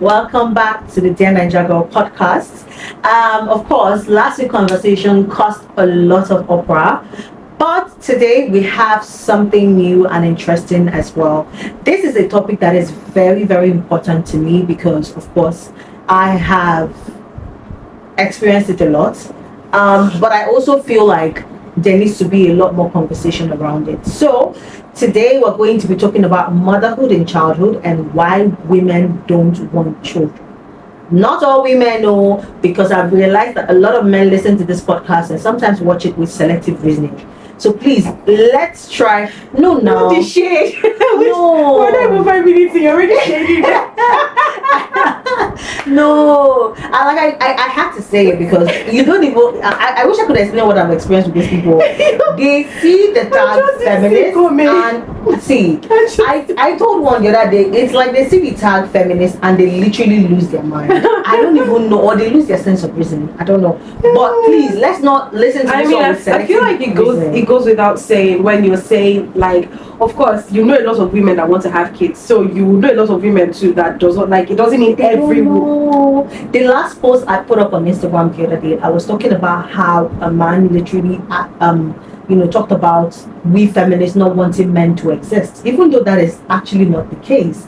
Welcome back to the Dear Naija Girl podcast. Of course, last week's conversation caused a lot of uproar, but today we have something new and interesting as well. This is a topic that is very, very important to me because, of course, I have experienced it a lot. But I also feel like there needs to be a lot more conversation around it. So today we're going to be talking about motherhood and childhood and why women don't want children. Not all women know, because I've realized that a lot of men listen to this podcast and sometimes watch it with selective reasoning. So please, let's try. No, now. The shade. No. We're not even 5 minutes in, you're already shading. No, I had to say it because you don't even. I wish I could explain what I've experienced with these people. They see the tag feminist and see. I told one the other day. It's like they see the tag feminist and they literally lose their mind. I don't even know, or they lose their sense of reasoning. I don't know. But please, let's not listen to. I feel like it goes without saying when you're saying, like, of course you know a lot of women that want to have kids, so you know a lot of women too that doesn't, like, it doesn't mean every woman. The last post I put up on Instagram the other day, I was talking about how a man literally talked about we feminists not wanting men to exist, even though that is actually not the case.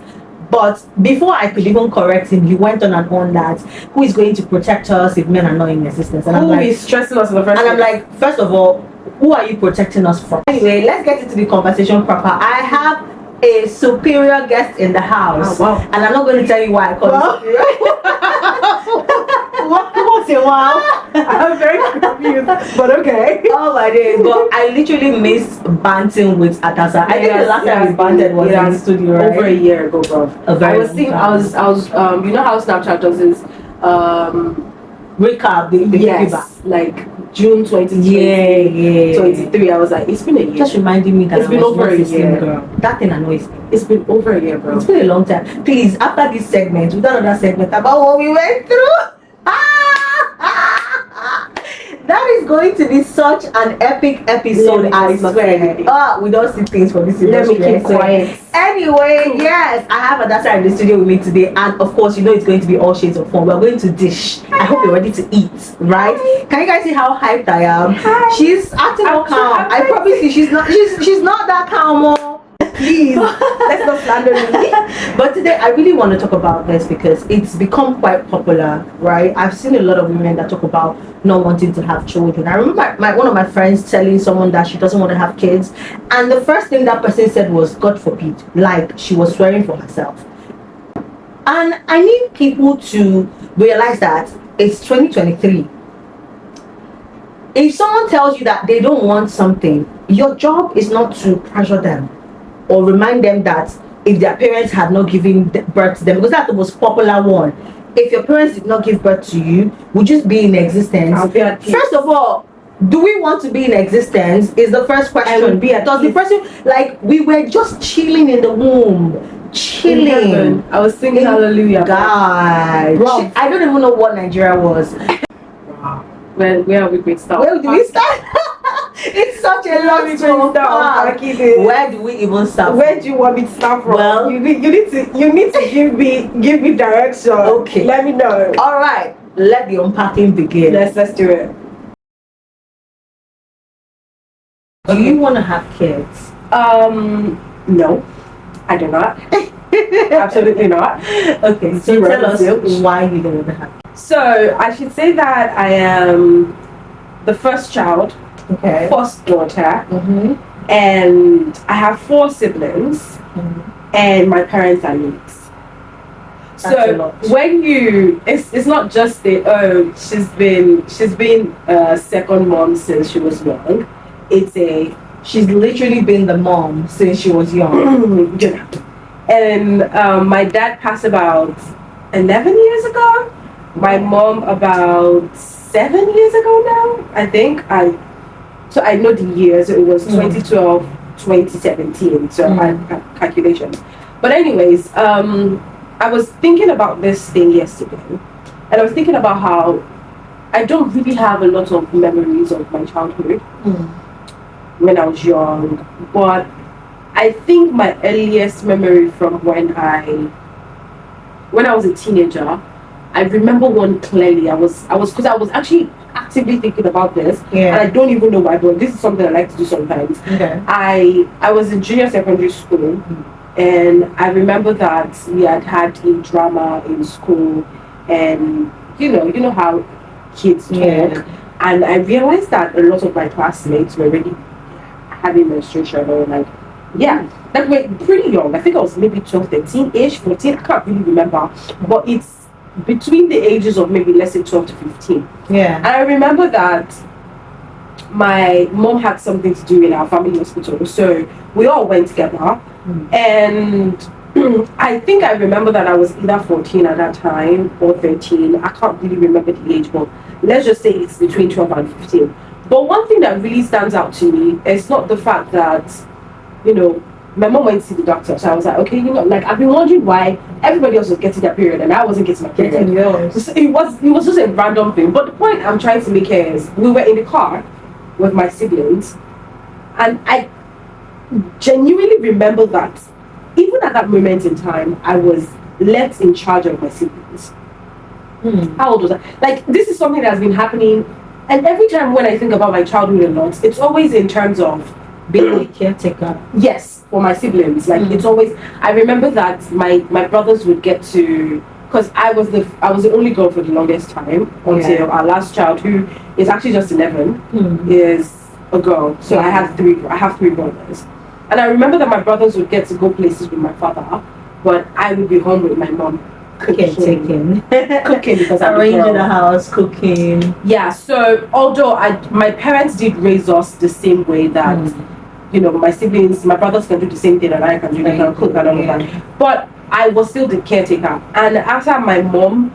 But before I could even correct him, he went on and on that who is going to protect us if men are not in existence? And who is stressing us in the first place? And I'm like, first of all, who are you protecting us from? Anyway, let's get into the conversation proper. I have a superior guest in the house. Oh, wow. And I'm not going to tell you why I call him superior. What's your wow? I'm very confused, but okay. Oh my days, but I literally miss banting with Hadassah. I think the last time we banted was in the studio, right? Over a year ago, bro. I was you know how Snapchat does this recap, the yes, like June 2020, 23. I was like, it's been a year. Just reminding me that it's been over a year. Girl. That thing annoys me. It's been over a year, bro. It's been a long time. Please, after this segment, we've done another segment about what we went through. That is going to be such an epic episode, I swear. We don't see things for this industry. Let me keep quiet. Anyway, yes, I have Hadassah in the studio with me today, and of course, you know it's going to be all shades of fun. We're going to dish. I hope you're ready to eat, right? Hi. Can you guys see how hyped I am? Hi. She's acting all calm. I promise you, she's not that calm. Please, let's not slander me. But today I really want to talk about this because it's become quite popular, right? I've seen a lot of women that talk about not wanting to have children. I remember one of my friends telling someone that she doesn't want to have kids, and the first thing that person said was, God forbid, like she was swearing for herself. And I need people to realize that it's 2023. If someone tells you that they don't want something, your job is not to pressure them or remind them that if their parents had not given birth to them, because that's the most popular one. If your parents did not give birth to you, would you be in existence? First of all, do we want to be in existence is the first question. Does the person, like, we were just chilling in the womb, chilling. I was singing hallelujah. God, I don't even know what Nigeria was. Where are we going to start? Where do we start? It's such a long story. Where do we even start? Where do you want me to start from? Well, you need to give me direction. Okay. Let me know. All right. Let the unpacking begin. Let's do it. Do you want to have kids? No, I do not. Absolutely not. Okay. So tell us why you don't want to have kids. So I should say that I am the first child. Okay. First daughter, and I have 4 siblings, and my parents are mates. So when it's not just she's been a second mom since she was young. She's literally been the mom since she was young. And my dad passed about 11 years ago. My mom about 7 years ago now, I think. So I know the years. It was 2012, 2017. So I have calculations. But anyways, I was thinking about this thing yesterday, and I was thinking about how I don't really have a lot of memories of my childhood when I was young. But I think my earliest memory from when I when I was a teenager, I remember one clearly. I was actually actively thinking about this, and I don't even know why, but this is something I like to do sometimes. Okay. I was in junior secondary school, and I remember that we had a drama in school, and you know how kids talk, and I realized that a lot of my classmates were already having menstruation, or like we're pretty young. I think I was maybe 12, 13 ish, 14. I can't really remember, but it's between the ages of maybe, let's say, 12 to 15. Yeah. And I remember that my mom had something to do in our family hospital, so we all went together. And I think I remember that I was either 14 at that time or 13. I can't really remember the age, but let's just say it's between 12 and 15. But one thing that really stands out to me is not the fact that, my mom went to see the doctor, so I was like, okay, like, I've been wondering why everybody else was getting their period and I wasn't getting my period. So it was just a random thing. But the point I'm trying to make here is, we were in the car with my siblings, and I genuinely remember that even at that moment in time, I was left in charge of my siblings. How old was I? Like, this is something that's been happening, and every time when I think about my childhood a lot, it's always in terms of being a caretaker. Yes, for my siblings. Like, it's always, I remember that my brothers would get to, because I was the only girl for the longest time until our last child, who is actually just 11, is a girl. So I have three brothers. And I remember that my brothers would get to go places with my father, but I would be home with my mom. Cooking because I'm arranging the house, cooking. Yeah, so although my parents did raise us the same way that my siblings, my brothers can do the same thing that I can do, they can cook and all of that. But I was still the caretaker. And after my mom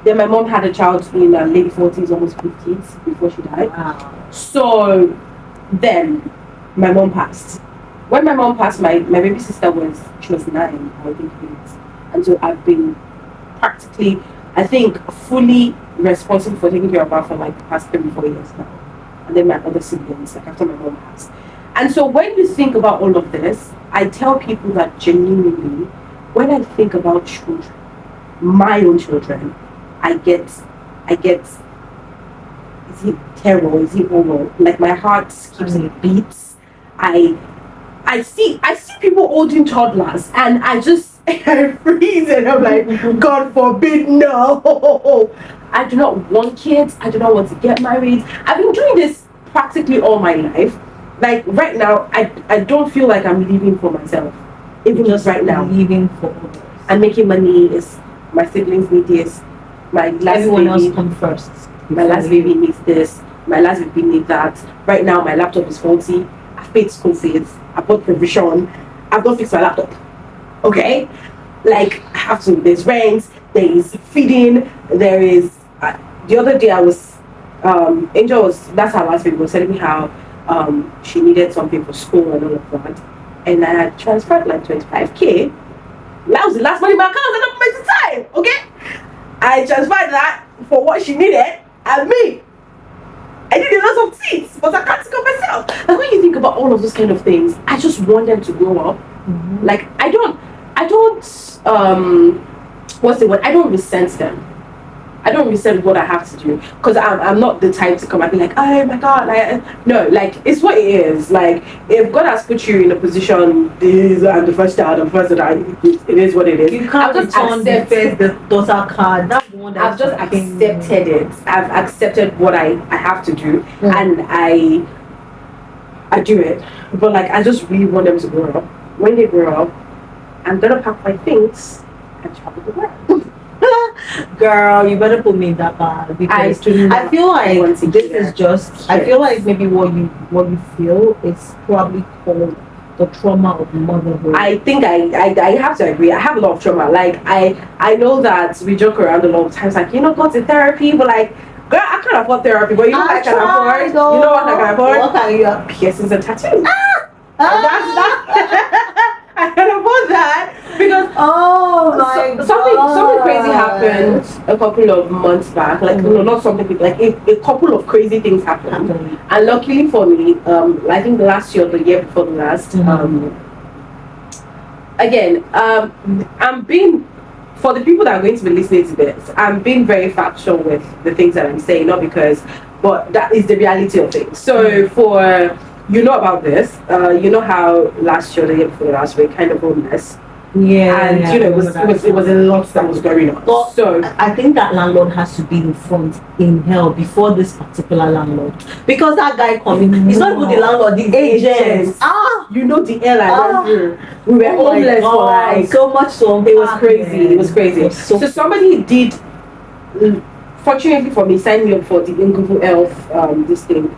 had a child in her late 40s, almost 50s before she died. Wow. So then my mom passed. When my mom passed, my baby sister was 9, I think 8. And so I've been practically, I think, fully responsible for taking care of her for like the past 3-4 years now. And then my other siblings, like after my mom passed. And so when you think about all of this, I tell people that genuinely, when I think about children, my own children, I get, is it terror, is it horror? Like, my heart skips and beats. I see people holding toddlers, and I freeze, and I'm like, God forbid, no. I do not want kids. I do not want to get married. I've been doing this practically all my life. Like, right now, I don't feel like I'm living for myself. Even just right now, living for others. I'm making money. Is my siblings need this. My last Everyone baby else come first. My last baby needs this. My last baby needs that. Right now, my laptop is faulty. I've paid school fees. I bought provision. I've not fixed my laptop. Okay? Like, I have to, there's rent, there is feeding, there is, the other day I was, Angel that's her last baby, was telling me how she needed something for school and all of that. And I had transferred like 25K. That was the last money in my account at that moment in time. Okay? I transferred that for what she needed, and me, I need a lot of things, but I can't think of myself. Like, when you think about all of those kind of things, I just want them to grow up. Like, I don't what's the word? I don't resent them. I don't resent what I have to do, because I'm not the type to come and be like, oh my God, no, like, it's what it is. Like, if God has put you in a position, this and the first child, it is what it is. You can't just accept the daughter card. That's the one that I've just accepted it. I've accepted what I have to do, and I do it. But like, I just really want them to grow up. When they grow up, I'm gonna pack my things and travel the world. Girl, you better put me in that bag, because I feel like this is just, I feel like maybe what you feel is probably called the trauma of motherhood. I think I have to agree. I have a lot of trauma. Like, I know that we joke around a lot of times, like, go to therapy, but like, girl, I can't afford therapy, but you know what I can afford? You know what I can afford? What can you? Piercings and tattoos. I can afford that, because something crazy happened a couple of months back. Like, not something, like a couple of crazy things happened. And luckily for me, I think last year or the year before the last, again, I'm being for the people that are going to be listening to this, I'm being very factual with the things that I'm saying, not because, but that is the reality of things. So for, you know about this, you know how last year, the year before last, we're kind of homeless. Yeah, And yeah, you know, it was a lot that was going on. But So I think that landlord has to be in front in hell before this particular landlord, because that guy coming, it's not even the landlord, the agents. You know the hell I went through. We were Oh my homeless for God, like so much so. it was crazy. It was crazy. So Somebody did, fortunately for me, sign me up for the Nguvu Health this thing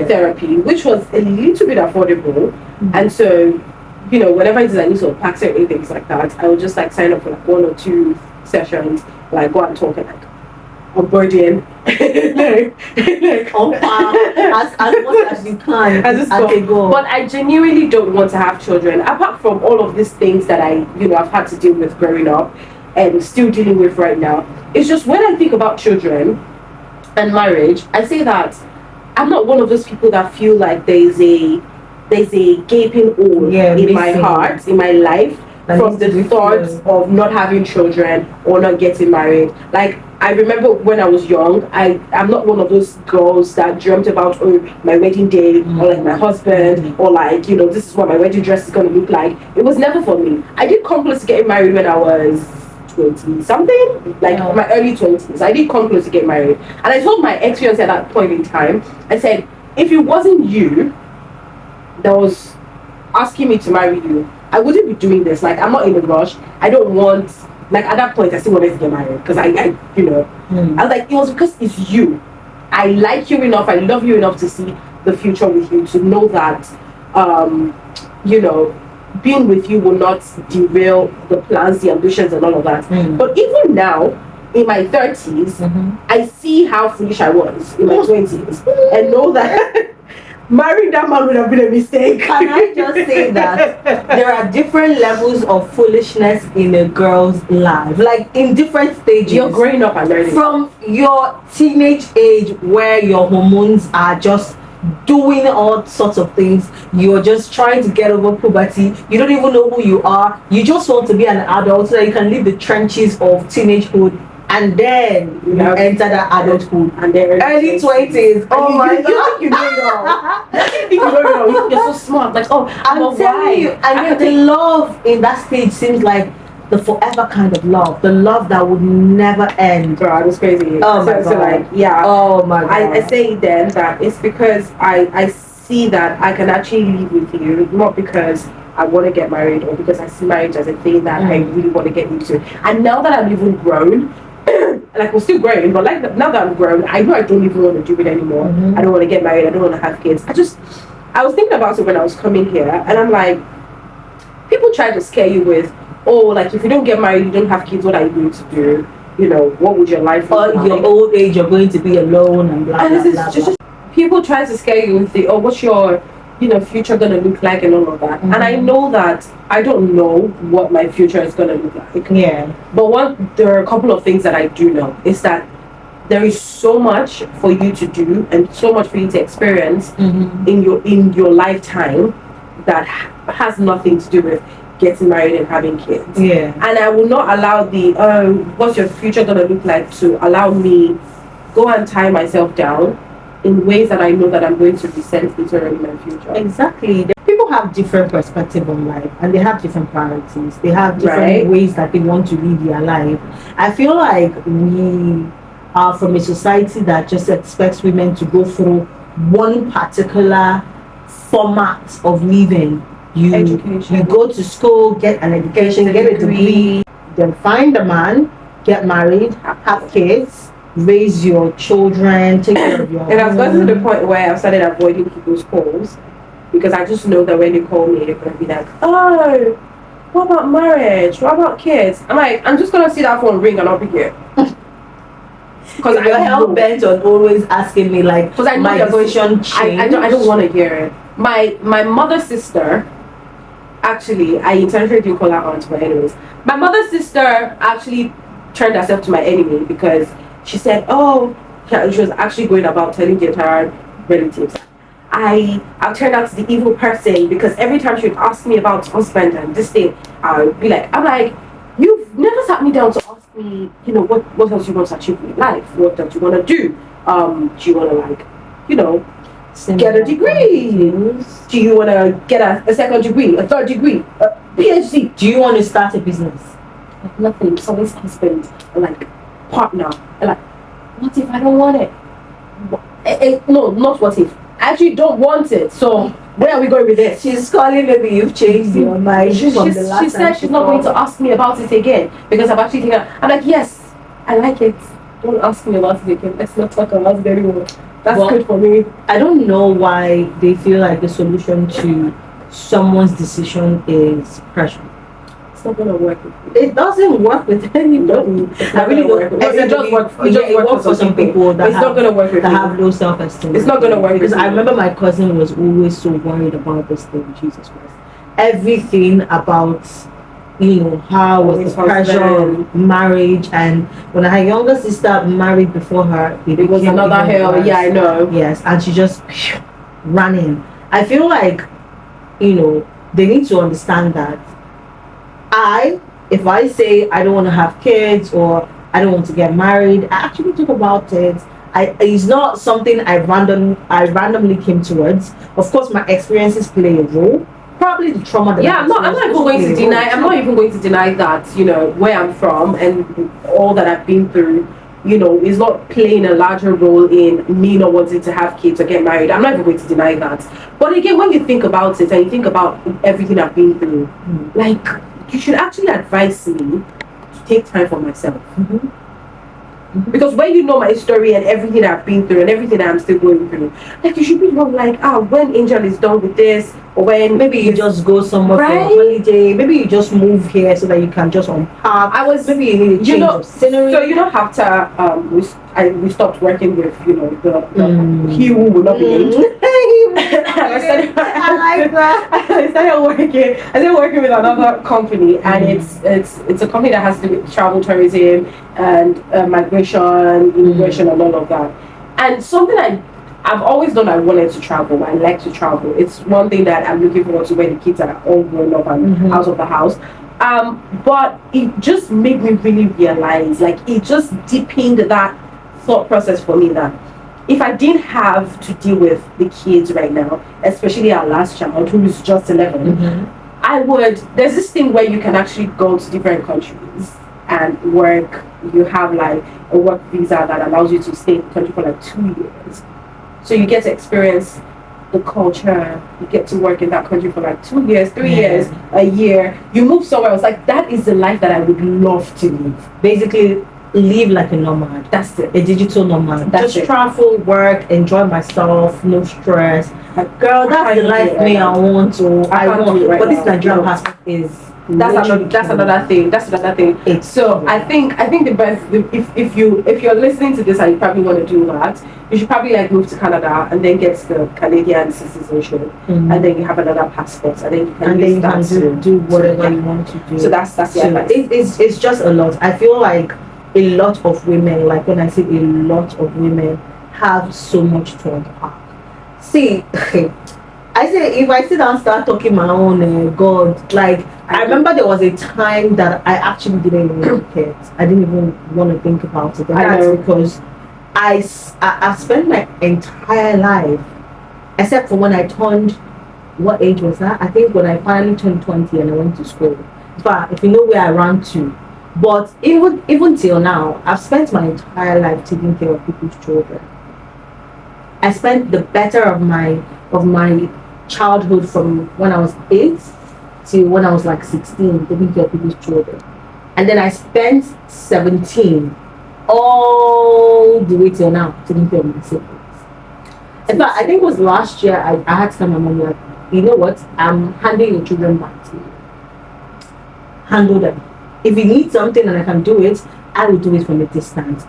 therapy, which was a little bit affordable, and so, you know, whenever it is I need to unpack certain things like that, I would just like sign up for like 1 or 2 sessions, like go and talk and like onboarding, like as much as you can, as a go. But I genuinely don't want to have children, apart from all of these things that I, you know, I've had to deal with growing up and still dealing with right now. It's just when I think about children and marriage, I say that I'm not one of those people that feel like there's a gaping hole in my heart, in my life, from the thought of not having children or not getting married. Like, I remember when I was young, I'm not one of those girls that dreamt about, oh, my wedding day, or like my husband, or like, you know, this is what my wedding dress is going to look like. It was never for me. I did come close to getting married when I was 20 something, like my early 20s. I did come close to get married, and I told my ex-fiance at that point in time, I said, if it wasn't you that was asking me to marry you, I wouldn't be doing this. Like, I'm not in a rush. I don't want, like, at that point I still wanted to get married because I you know, I was like, it was because it's you. I like you enough, I love you enough to see the future with you, to know that you know, being with you will not derail the plans, the ambitions, and all of that. But even now, in my 30s, I see how foolish I was in my 20s, and know that marrying that man would have been a mistake. Can I just say that there are different levels of foolishness in a girl's life, like in different stages. You're growing up and learning. From your teenage age, where your hormones are just doing all sorts of things, you're just trying to get over puberty, you don't even know who you are, you just want to be an adult so that you can leave the trenches of teenagehood, and then you enter that adulthood, and then early 20s. Oh my God, you know it all. You think you know it all. You're so smart. Like, oh, I'm telling you, and the love in that stage seems like the forever kind of love, the love that would never end. Bro, it was crazy. Oh my God. So like, yeah. Oh my God. I say then that it's because I see that I can actually live with you, not because I want to get married or because I see marriage as a thing that I really want to get into. And now that I'm even grown, like, we're still growing, but like now that I'm grown, I know I don't even want to do it anymore. I don't want to get married, I don't want to have kids. I was thinking about it when I was coming here, and I'm like, people try to scare you with, oh, like, if you don't get married, you don't have kids, what are you going to do? You know, what would your life look like? Your old age, you're going to be alone and blah, and blah, blah, just people try to scare you with the, oh, what's your, you know, future gonna look like and all of that. And I know that I don't know what my future is gonna look like. Yeah. But there are a couple of things that I do know is that there is so much for you to do and so much for you to experience in your lifetime that has nothing to do with getting married and having kids. Yeah. And I will not allow the what's your future gonna look like to allow me go and tie myself down in ways that I know that I'm going to resent later in my future. Exactly. People have different perspective on life, and they have different priorities. They have different ways that they want to live their life. I feel like we are from a society that just expects women to go through one particular format of living. You go to school, get an education, get a degree, then find a man, get married, have kids, raise your children, take care of your And I've gotten to the point where I've started avoiding people's calls because I just know that when they call me, they're going to be like, oh, what about marriage? What about kids? I'm like, I'm just going to see that phone ring and I'll be here. Because you're hell bent on always asking me, like, because I know my decision changed. I don't want to hear it. My mother's sister, actually, I intentionally didn't call her aunt, but anyways, my mother's sister actually turned herself to my enemy because she said, oh, she was actually going about telling the entire relatives, I've turned out to the evil person because every time she would ask me about husband and this thing, I would be like, I'm like, you've never sat me down to ask me, what else you want to achieve in life? What else you want to do? Do you want to, like, get a degree? Do you want to get a second degree, a third degree, a PhD? Do you want to start a business? Like, nothing. It's always husband, like partner. Like, what if I don't want it? No, not what if. I actually don't want it. So where are we going with this? She's calling, maybe you've changed your mind. She said she's not going to ask me about it again because I've actually taken. I'm like, yes, I like it. Don't ask me about it again. Let's not talk about it anymore. That's good for me. I don't know why they feel like the solution to someone's decision is pressure. It's not gonna work with you. It doesn't work with anybody. I really don't. It does work. It works for some people, that it's not gonna work with that you. have low self-esteem. It's not gonna work because with I you. remember my cousin was always so worried about this thing. Jesus Christ! Everything about how was His the pressure husband. of marriage, and when her younger sister married before her, It was another hell. worse. Yeah, I know. Yes, and she just ran in. I feel like they need to understand that if I say I don't want to have kids or I don't want to get married, I actually talk about it. It's not something I randomly came towards. Of course, my experiences play a role. Probably the trauma that I'm not even going to deny. I'm not even going to deny that where I'm from and all that I've been through. Is not playing a larger role in me not wanting to have kids or get married. I'm not even going to deny that. But again, when you think about it and you think about everything I've been through, like, you should actually advise me to take time for myself. Because when you know my story and everything I've been through and everything I'm still going through, like, you should be more like, when Angel is done with this, or when maybe you just go somewhere for a holiday, maybe you just move here so that you can just unpack. Maybe you need a change of scenery. So after we stopped working with the he who will not be named. I like that. I started working with another company, and it's a company that has to do with travel, tourism, and migration, immigration, and all of that. And something I've always done, I wanted to travel. I like to travel. It's one thing that I'm looking forward to when the kids are all grown up and out of the house. But it just made me really realize, like, it just deepened that thought process for me that if I didn't have to deal with the kids right now, especially our last child who is just 11, there's this thing where you can actually go to different countries and work. You have like a work visa that allows you to stay in the country for like 2 years. So you get to experience the culture, you get to work in that country for like 2 years, 3 years, a year. You move somewhere else. Like, that is the life that I would love to live. Basically, live like a nomad. That's it. A digital nomad. That's just travel, work, enjoy myself, no stress. Girl, that's the life I want to. I want. But this Nigerian passport is. That's another thing. So I think the best, if you're listening to this and you probably want to do that, you should probably like move to Canada and then get the Canadian citizenship, and then you have another passport, and then you can do whatever you want to do. So that's the advice. It's just a lot. I feel like a lot of women, like when I say a lot of women, have so much to unpack. See, I say if I sit down and start talking my own God, like I remember there was a time that I actually didn't even want kids. I didn't even want to think about it. And that's because I spent my entire life, except for when I turned, what age was that? I think when I finally turned 20 and I went to school. But if you know where I ran to. But even till now, I've spent my entire life taking care of people's children. I spent the better of my childhood from when I was 8 till when I was like 16 taking care of people's children. And then I spent 17 all the way till now taking care of my siblings. In fact, I think it was last year I had to tell my mom, like, you know what, I'm handing your children back to you. Handle them. If you need something and I can do it, I will do it from a distance.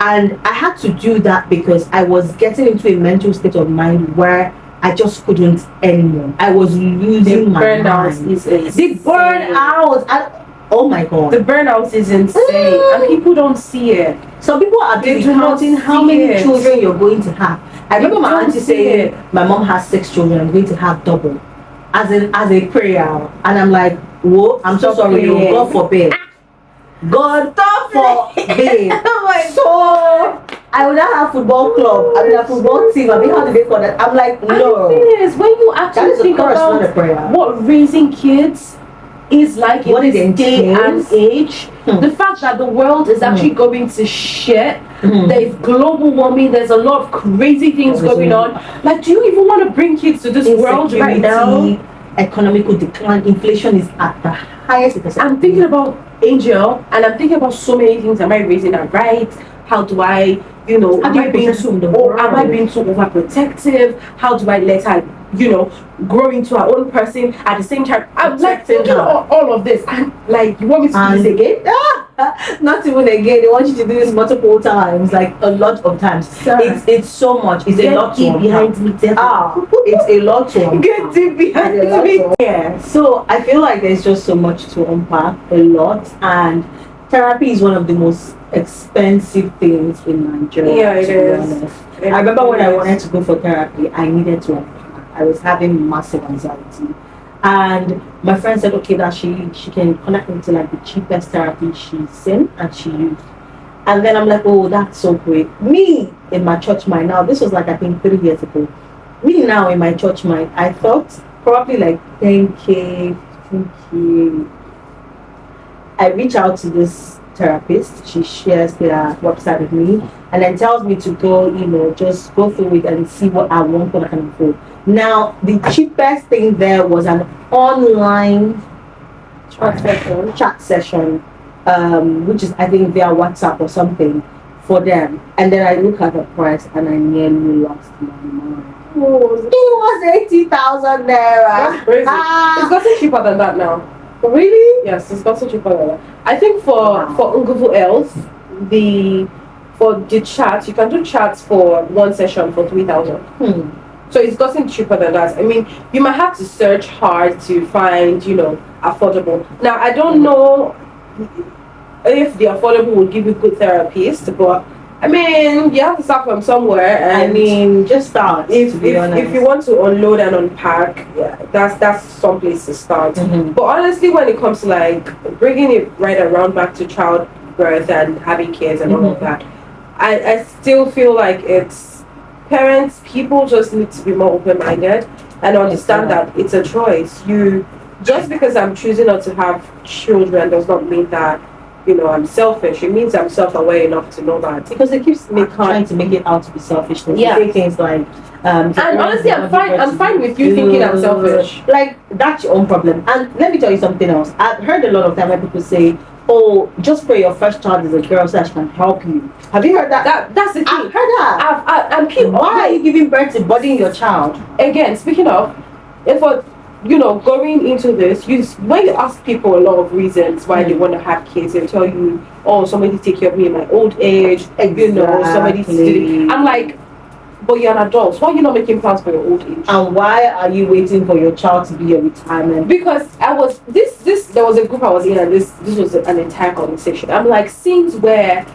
And I had to do that because I was getting into a mental state of mind where I just couldn't anymore. I was losing my mind. The burnout. Oh my God. The burnout is insane. And people don't see it. Some people are counting how many children you're going to have. I remember my auntie saying, my mom has 6 children, I'm going to have double. As a prayer. And I'm like, whoa, I'm so sorry, God forbid. God forbid. Oh my So I would have football club. I would have football team. I mean, how do they call that? I'm like, no. And the thing is, when you That actually is a think curse, not a about prayer. what raising kids is like What in it this day and entails. age, the fact that the world is actually going to shit, there's global warming, there's a lot of crazy things going on. Like, do you even want to bring kids to this world right now? Economical decline, inflation is at the highest. I'm thinking about Angel, and I'm thinking about so many things. Am I raising her right? How do I, How do am you I being protect too, from the or am I world? being too overprotective? How do I let her, grow into her own person at the same time? I'm like Protecting thinking her. all of this, and like, you want me to do this again? Not even again. They want you to do this multiple times, like a lot of times. Sir. It's so much. It's a lot to Get behind unpack. me, devil. It's a lot to unpack. Get deep behind It's a lot me. to- Yeah. So I feel like there's just so much to unpack, a lot, and therapy is one of the most expensive things in Nigeria. Yeah, it to be is. honest. I remember when I wanted to go for therapy, I needed to unpack. I was having massive anxiety. And my friend said, okay, that she can connect me to like the cheapest therapy she's seen and she used. And then I'm like, oh, that's so great. Me in my church mind now, this was like I think 3 years ago. Me now in my church mind, I thought probably like 10K, 15K. I reach out to this therapist. She shares their website with me and then tells me to go, just go through it and see what I want, what I can afford. Now, the cheapest thing there was an online chat session, which is I think via WhatsApp or something for them. And then I look at the price and I nearly lost my mind. It was 80,000 naira. That's crazy. It's gotten cheaper than that now. Really? Yes, it's gotten cheaper than that. I think for Unguvu else, for the chat, you can do chats for one session for 3,000. So it's gotten cheaper than that. I mean, you might have to search hard to find, affordable. Now, I don't know if the affordable will give you good therapist, but I mean, you have to start from somewhere. And just start. If you want to unload and unpack, yeah, that's some place to start. But honestly, when it comes to like bringing it right around back to childbirth and having kids and all of that, I still feel like it's parents, people just need to be more open-minded and understand that it's a choice. Just because I'm choosing not to have children does not mean that I'm selfish. It means I'm self-aware enough to know that. Because it keeps trying to make it out to be selfish. They say things like, and honestly, I'm fine with you thinking I'm selfish. Like, that's your own problem. And let me tell you something else. I've heard a lot of time when people say, oh, just pray your first child is a girl so that she can help you. Have you heard that? That's the thing. I've heard that. And people, why are you giving birth to bodying your child? Again, speaking of, going into this, when you ask people a lot of reasons why they want to have kids, they'll tell you, oh, somebody to take care of me in my old age, somebody to do. I'm like, but you're an adult. Why are you not making plans for your old age? And why are you waiting for your child to be your retirement? Because there was a group I was in, and this was an entire conversation. I'm like, scenes where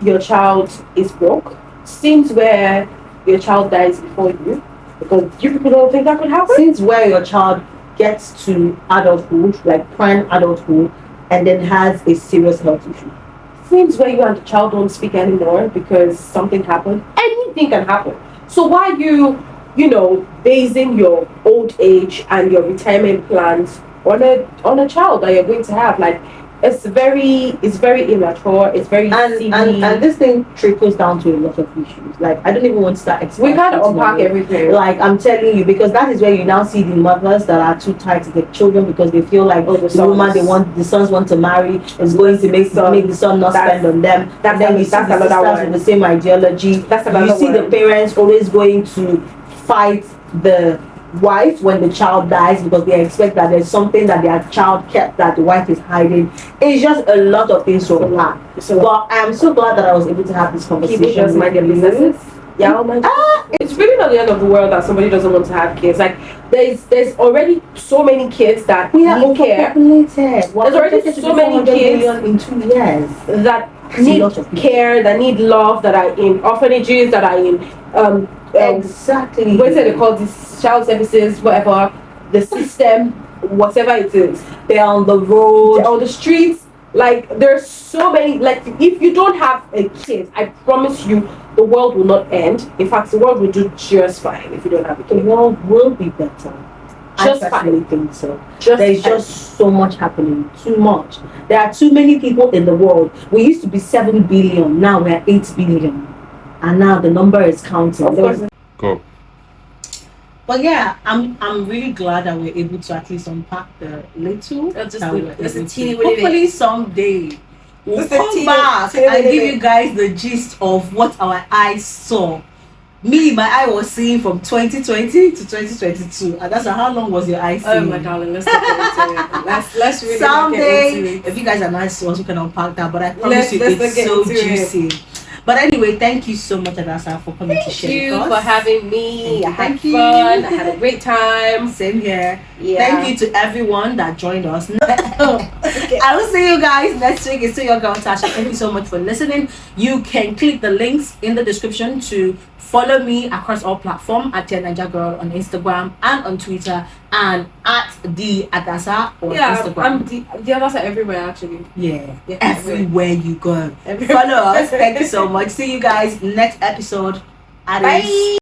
your child is broke, scenes where your child dies before you, because you people don't think that could happen. Since where your child gets to adulthood, like prime adulthood, and then has a serious health issue. Things where you and the child don't speak anymore because something happened. Anything can happen. So why you basing your old age and your retirement plans on a child that you're going to have? Like, it's very immature. It's very silly. And this thing trickles down to a lot of issues. Like, I don't even want to start explaining. We can't unpack everything. Like, I'm telling you, because that is where you now see the mothers that are too tight to their children because they feel like the woman the sons want to marry is going to make the son not spend on them. And then you see the sisters with the same ideology. You see the parents always going to fight the wife when the child dies because they expect that there's something that their child kept that the wife is hiding. It's just a lot of things to unpack. But I'm so glad that I was able to have this conversation. People just mind their businesses. Yeah, it's really not the end of the world that somebody doesn't want to have kids. Like, there's already so many kids that we are need care. There's already so many kids in 2 years that need care, that need love, that are in orphanages, that are in exactly. What do they call this? Child services, whatever, the system, whatever it is. They're on the road, they're on the streets. Like, there's so many. Like, if you don't have a kid, I promise you, the world will not end. In fact, the world will do just fine if you don't have a The kid. world will be better. Just I fine. personally think so. Just There's fine. just so much happening. Too much. There are too many people in the world. We used to be 7 billion. Now we're 8 billion. And now the number is counting. Of course. Go. But yeah, I'm really glad that we're able to at least unpack the little. Just that the- we're just a able teeny to. weeny Hopefully someday we'll Just a come teeny- back teeny and weeny give bit. you guys the gist of what our eyes saw. Me, my eye was seeing from 2020 to 2022. And that's how long was your eye seeing? Oh my darling, let's not get into it. Let's really not get Someday, into it. if you guys are nice to us, we can unpack that. But I promise you, let's not it's get so into it. juicy. But anyway, thank you so much, Hadassah, for coming to Thank share you with for us. having me. I had Thank you. fun. I had a great time. Same here. Yeah. Thank you to everyone that joined us. Okay. I will see you guys next week. It's still your girl Tasha. Thank you so much for listening. You can click the links in the description to follow me across all platforms at Dear Naija Girl on Instagram and on Twitter, and at the Hadassah on Instagram. I'm the others are everywhere actually. Yeah, Yeah, everywhere you go. Everywhere. Follow us. Thank you so much. See you guys next episode. Adios. Bye.